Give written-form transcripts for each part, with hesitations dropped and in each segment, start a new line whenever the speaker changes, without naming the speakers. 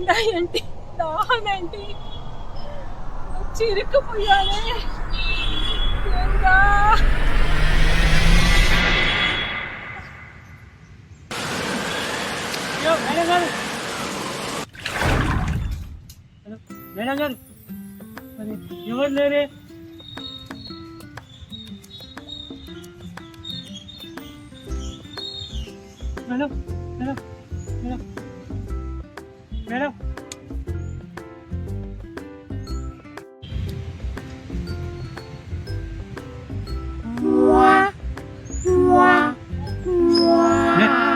ఎండ ఏంటి, దాహం ఏంటి, చిరుక్కుపోయానే దేవుడా.
మేడం గారు, మేడం గారు, ఎవరు లేరే? Madam madam madam madam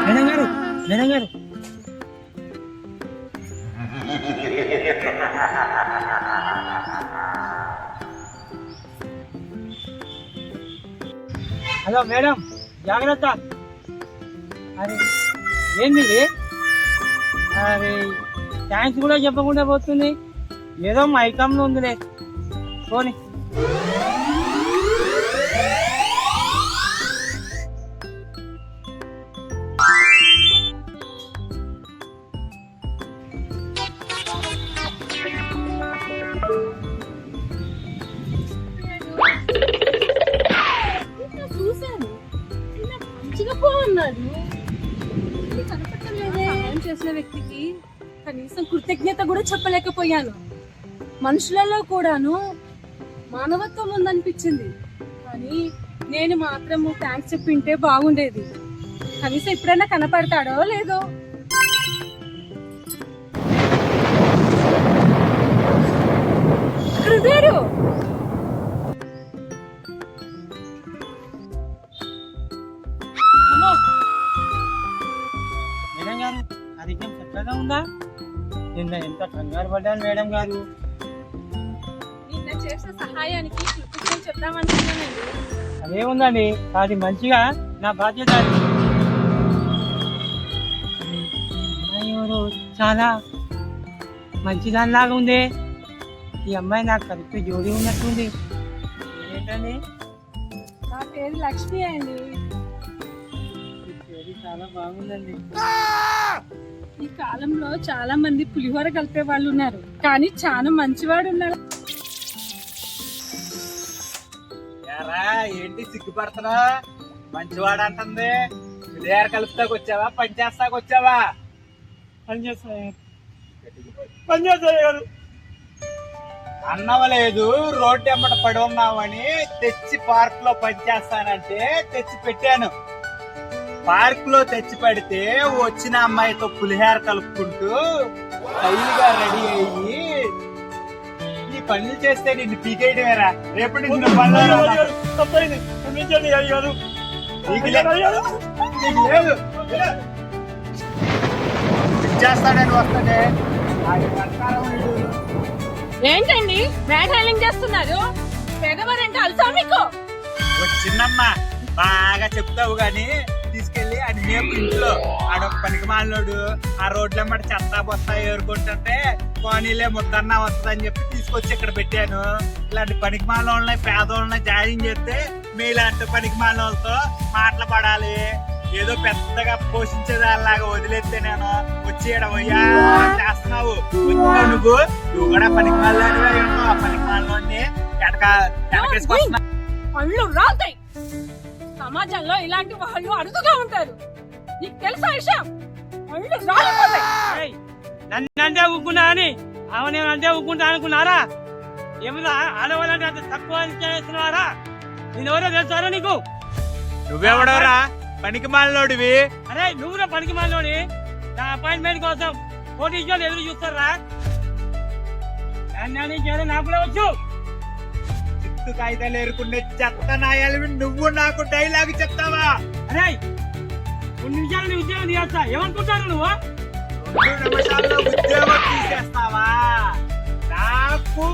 madam గారు, మేడం గారు, హలో మేడం, జాగ్రత్త. అరే ఏంది ఇది? అరే థ్యాంక్స్ కూడా చెప్పకుండా పోతుంది. ఏదో మైకంలో ఉందిలే, పోనీ.
చూశాను, మంచిగా పోన్నాడు. సహాయం చేసిన వ్యక్తికి కనీసం కృతజ్ఞత కూడా చెప్పలేకపోయాను. మనుషులలో కూడాను మానవత్వం ఉందనిపించింది, కానీ నేను మాత్రం థ్యాంక్స్ చెప్పింటే బాగుండేది. కనీసం ఎప్పుడైనా కనపడతాడో లేదో. హృదయుడు
మేడం గారు, ఆరోగ్యం చక్కగా ఉందా? నిన్న ఎంత కంగారు పడ్డాను మేడం గారు.
నిన్న చేసిన సహాయానికి కృతజ్ఞతలు చెప్తామనుకున్నానండి.
అదే ఉందండి, అది మంచిగా నా బాధ్యత. అమ్మాయి ఎవరు చాలా మంచిదానిలాగా ఉంది. ఈ అమ్మాయి నాకు కరెక్ట్ జోడి ఉన్నట్టుంది. ఏంటండి?
నా పేరు లక్ష్మి అండి.
ఈ జోడి చాలా బాగుందండి.
ఈ కాలంలో చాలా మంది పులిహోర కలిపే వాళ్ళు ఉన్నారు, కానీ చాలా మంచివాడు ఉన్నాడు.
ఏంటి సిగ్గుపడుతున్నా? మంచివాడు అంటుంది. పులిహోర కలుపుతాకు వచ్చావా, పని చేస్తాకు వచ్చావా?
పని చేస్తాను
అన్నవలేదు, రోడ్డు ఎమ్మట పడి ఉన్నామని తెచ్చి పార్క్ లో పని చేస్తానంటే తెచ్చి పెట్టాను. పార్క్ లో తెచ్చి పెడితే వచ్చిన అమ్మాయితో పులిహోర కలుపుకుంటూ స్టైల్గా రెడీ అయ్యి ఈ పనులు చేస్తే నిన్ను పీకేయడమేరా. రేపటి నుంచి నువ్వు పనులు చేస్తాడని వస్తాడే.
ఏంటండి బ్యాడ్ హ్యాండ్లింగ్ చేస్తున్నారు? పెదవరంటే అలసా మీకు?
చిన్నమ్మ బాగా చెప్తావు గాని తీసుకెళ్లి అది మేము ఇంట్లో ఆడొక పనికి మాలోడు ఆ రోడ్లమ్మట చెత్తా బొత్తా ఏరుకుంటుంటే కోనీలే ముద్దన్నా వస్తుందని చెప్పి తీసుకొచ్చి ఇక్కడ పెట్టాను. ఇలాంటి పనికి మాలోళ్ళని పేదోళ్ళని జాయిన్ చేస్తే మీలాంటి పనికి మాలోళ్ళతో మాటలు పడాలి. ఏదో పెద్దగా పోషించేదానిలాగా వదిలేస్తే నేను వచ్చి పోయా చేస్తున్నావు. నువ్వు కూడా పనికి మాలోనివే ఆ పనికి మాలోని ఎటకేసుకొస్తున్నా.
పళ్ళు రాతాయి. సమాజంలో ఇలాంటి వాళ్ళు అడుగుగా ఉంటారు. నీకు తెలుసా విషయం? పళ్ళు రాలిపోతాయి.
నన్ను అంటే ఊరుకున్నా అని ఆమె అంటే ఊరుకుంటా అనుకున్నారా? ఏమన్నా ఆడవాళ్ళంటే అంత తక్కువ చేస్తున్నారా? నేను ఎవరో తెలుసారా నీకు?
నువ్వెవడోరా పనికి మాలోడివి?
అరే నువ్వు నా పనికి మాలోని. నా అపాయింట్మెంట్ కోసం పోటీసులు ఎదురు చూస్తారా? నాకు కూడా వచ్చు.
చిత్తు కాగితాలు ఏరుకుంటే చెత్త నాయాలి. నువ్వు నాకు డైలాగ్ చెప్తావా?
అరే 2 నిమిషాలు నీ ఉద్యోగం తీస్తా. ఏమనుకుంటాను నువ్వు?
2 నిమిషాల్లో ఉద్యోగం తీసేస్తావా? నాకు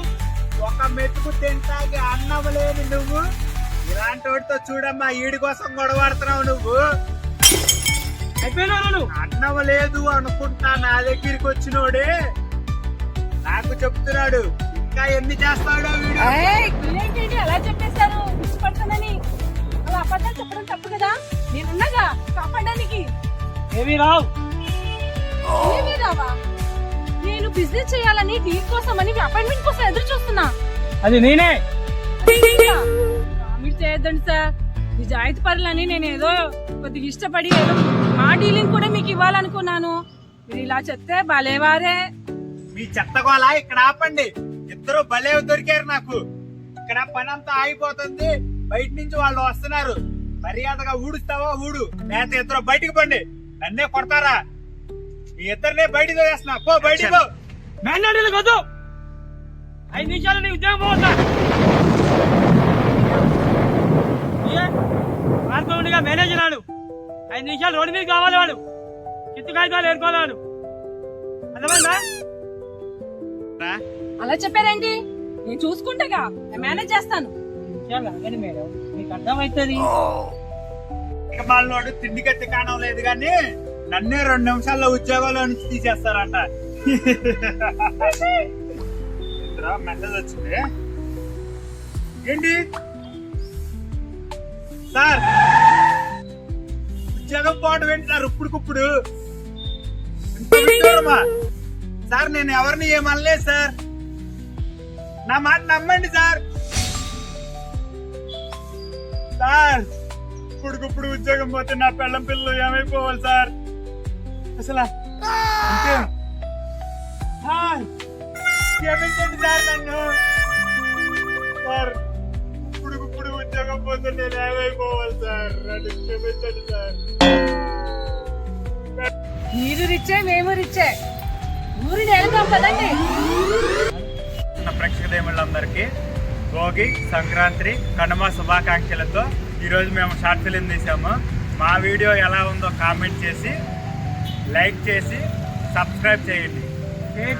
ఒక మెతుకు తింటాకి అన్నం లేని నువ్వు ఇలాంటి వాడితో చూడమ్మా ఈడి కోసం గొడవడుతున్నావు. నువ్వు
అయిపోయినా
అన్నం లేదు అనుకుంటా నా దగ్గరికి వచ్చినోడే నాకు చెప్తున్నాడు. ఇంకా ఎన్ని చేస్తాడో
వీడేంటి అలా చెప్పేశారు ఇష్టపడుతుందని? అలా అబద్ధాలు చెప్పడం తప్పు కదా. నేనున్నాగా కాపాడడానికి.
ఏమీ రావు.
ఏమీ రావా? నేను బిజినెస్ చేయాలని డీల్ కోసం అని అపాయింట్మెంట్ కోసం ఎదురు చూస్తున్నా.
అది నేనే.
మీరు చేయొద్దండి సార్. నిజాయితీ పరులని నేను ఏదో కొద్దిగా ఇష్టపడి ఏదో మా డీలింగ్ కూడా మీకు ఇవ్వాలనుకున్నాను. మీరు ఇలా చెప్తే భలేవారే.
మీ చెత్తగోళ ఇక్కడ ఆపండి. ఇద్దరు భలే దొరికారు నాకు. ఇక్కడ పని అంతా ఆగిపోతుంది. బయట నుంచి వాళ్ళు వస్తున్నారు. మర్యాదగా ఊడుస్తావా ఊడు, లేకపోతే ఇద్దరు బయటికి పండి. నన్నే కొడతారా? మీ ఇద్దరినే బయటికి వేస్తున్నా. పో బయటికి పో.
మేనేజర్లు కాదు, 5 నిమిషాలు నీ ఉద్యోగం పోతా. వాడుకోండిగా మేనేజర్ వాడు 5 నిమిషాలు రోడ్డు మీద కావాలి. వాడు చిత్తు కాగితాలు ఏర్కోవాడు. అర్థమైందా?
అలా చెప్పారేంటి? నేను చూసుకుంటేగా మేనేజ్ చేస్తాను.
మేడం మీకు అర్థమవుతుంది.
వాళ్ళోడు తిండి కట్టి కాణం లేదు కానీ నన్నే 2 నిమిషాల్లో ఉద్యోగంలో నుంచి తీసేస్తారంట. మెసేజ్ వచ్చింది ఏంటి సార్? ఉద్యోగం పోవడం ఏంటి సార్ ఇప్పుడుకిప్పుడు? సార్ నేను ఎవరిని ఏమనలేదు సార్. నా మాట నమ్మండి సార్. సార్ ఇప్పుడుకిప్పుడు ఉద్యోగం పోతే నా పెళ్ళం పిల్లలు ఏమైపోవాలి సార్? అసలు క్షమించండి సార్ నన్ను. సార్ ఇప్పుడుకిప్పుడు ఉద్యోగం పోతే నేను ఏమైపోవాలి సార్? నన్ను క్షమించండి సార్.
మీరు రిచ్చే మేము రిచ్చే. ఊరిని వెళ్దాం కదండి.
ప్రేక్షక దేవుళ్ళందరికీ భోగి, సంక్రాంతి, కనుమ శుభాకాంక్షలతో ఈరోజు మేము షార్ట్ ఫిలిం తీసాము. మా వీడియో ఎలా ఉందో కామెంట్ చేసి, లైక్ చేసి, సబ్స్క్రైబ్ చేయండి,
షేర్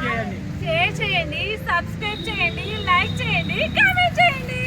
చేయండి,
సబ్స్క్రైబ్ చేయండి, లైక్ చేయండి, కామెంట్ చేయండి.